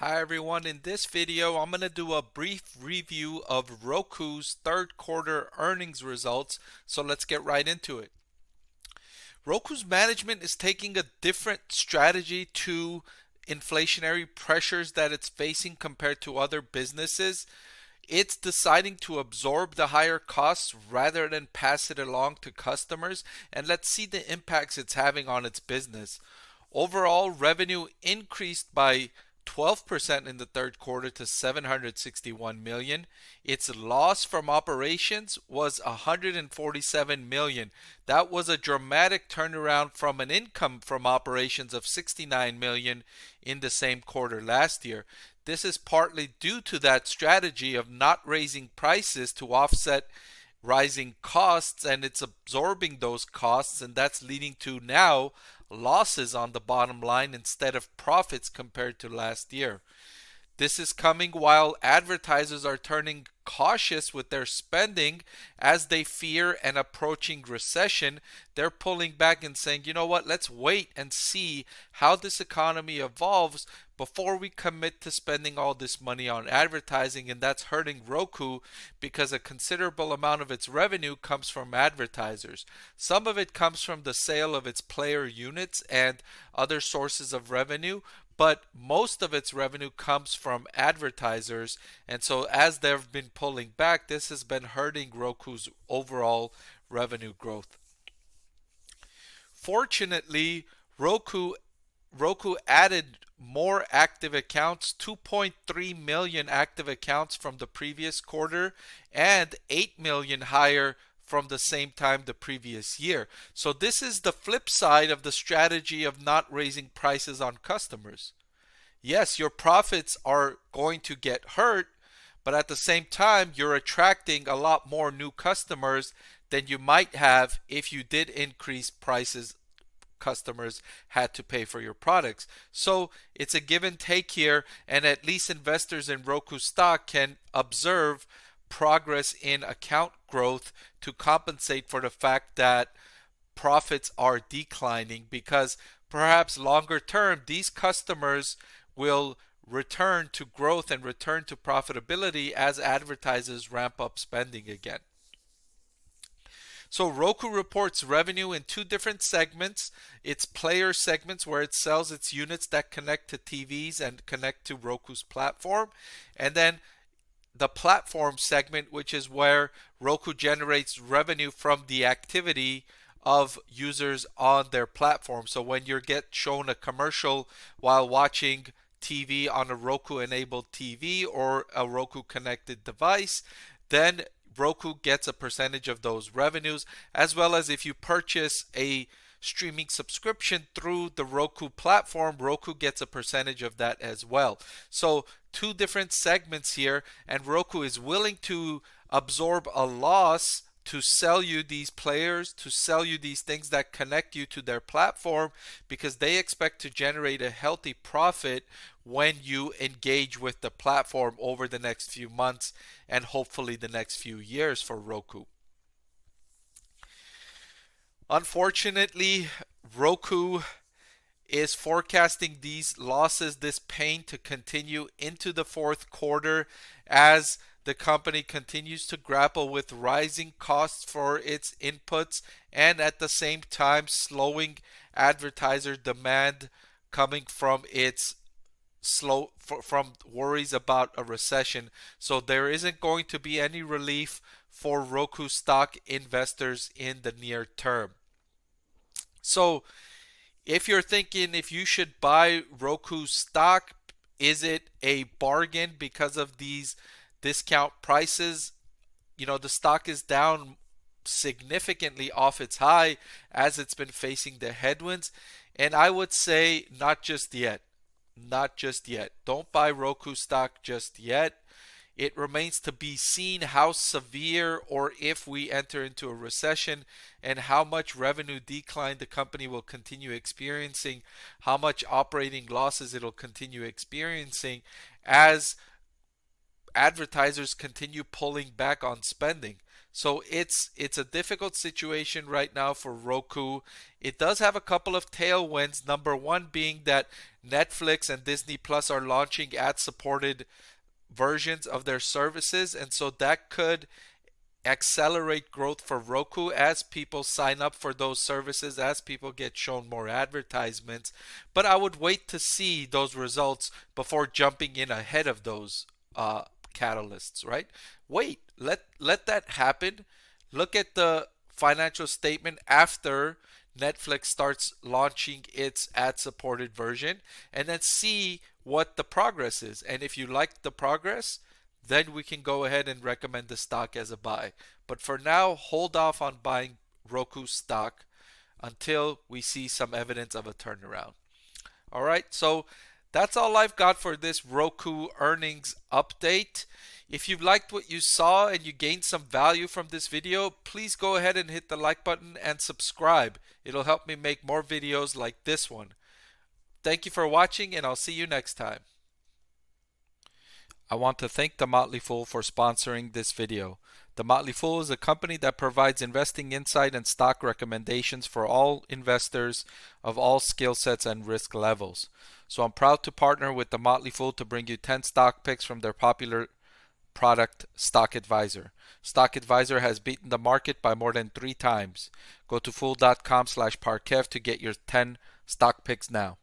Hi everyone, in this video I'm going to do a brief review of Roku's third quarter earnings results, so let's get right into it. Roku's management is taking a different strategy to inflationary pressures that it's facing compared to other businesses. It's deciding to absorb the higher costs rather than pass it along to customers, and let's see the impacts it's having on its business. Overall, revenue increased by 12% in the third quarter to 761 million. Its loss from operations was 147 million. That was a dramatic turnaround from an income from operations of 69 million in the same quarter last year. This is partly due to that strategy of not raising prices to offset rising costs, and it's absorbing those costs, and that's leading to now losses on the bottom line instead of profits compared to last year. This is coming while advertisers are turning cautious with their spending as they fear an approaching recession. They're pulling back and saying, you know what, let's wait and see how this economy evolves before we commit to spending all this money on advertising. And that's hurting Roku because a considerable amount of its revenue comes from advertisers. Some of it comes from the sale of its player units and other sources of revenue, but most of its revenue comes from advertisers. And so as they've been pulling back, this has been hurting Roku's overall revenue growth. Fortunately, Roku added more active accounts, 2.3 million active accounts from the previous quarter and 8 million higher from the same time the previous year. So this is the flip side of the strategy of not raising prices on customers. Yes, your profits are going to get hurt, but at the same time, you're attracting a lot more new customers than you might have if you did increase prices customers had to pay for your products. So it's a give and take here, and at least investors in Roku stock can observe progress in account growth to compensate for the fact that profits are declining, because perhaps longer term these customers will return to growth and return to profitability as advertisers ramp up spending again. So Roku reports revenue in two different segments. Its player segments, where it sells its units that connect to TVs and connect to Roku's platform, and then the platform segment, which is where Roku generates revenue from the activity of users on their platform. So when you get shown a commercial while watching TV on a Roku enabled TV or a Roku connected device, then Roku gets a percentage of those revenues, as well as if you purchase a streaming subscription through the Roku platform, Roku gets a percentage of that as well. So two different segments here, and Roku is willing to absorb a loss to sell you these players, to sell you these things that connect you to their platform, because they expect to generate a healthy profit when you engage with the platform over the next few months and hopefully the next few years for Roku. Unfortunately, Roku is forecasting these losses, this pain, to continue into the fourth quarter as the company continues to grapple with rising costs for its inputs and at the same time slowing advertiser demand coming from its from worries about a recession. So there isn't going to be any relief for Roku stock investors in the near term. So if you're thinking if you should buy Roku stock, is it a bargain because of these discount prices? You know, the stock is down significantly off its high as it's been facing the headwinds. And I would say not just yet. Not just yet. Don't buy Roku stock just yet. It remains to be seen how severe or if we enter into a recession and how much revenue decline the company will continue experiencing, how much operating losses it'll continue experiencing as advertisers continue pulling back on spending. So it's a difficult situation right now for Roku. It does have a couple of tailwinds. Number one being that Netflix and Disney Plus are launching ad-supported versions of their services, and so that could accelerate growth for Roku as people sign up for those services, as people get shown more advertisements. But I would wait to see those results before jumping in ahead of those catalysts, right? Wait, let that happen. Look at the financial statement after Netflix starts launching its ad supported version, and then see what the progress is. And if you like the progress, then we can go ahead and recommend the stock as a buy. But for now, hold off on buying Roku stock until we see some evidence of a turnaround. All right, so that's all I've got for this Roku earnings update. If you liked what you saw and you gained some value from this video, please go ahead and hit the like button and subscribe. It'll help me make more videos like this one. Thank you for watching, and I'll see you next time. I want to thank the Motley Fool for sponsoring this video. The Motley Fool is a company that provides investing insight and stock recommendations for all investors of all skill sets and risk levels. So I'm proud to partner with the Motley Fool to bring you 10 stock picks from their popular product, Stock Advisor. Stock Advisor has beaten the market by more than 3 times. Go to fool.com/parkev to get your 10 stock picks now.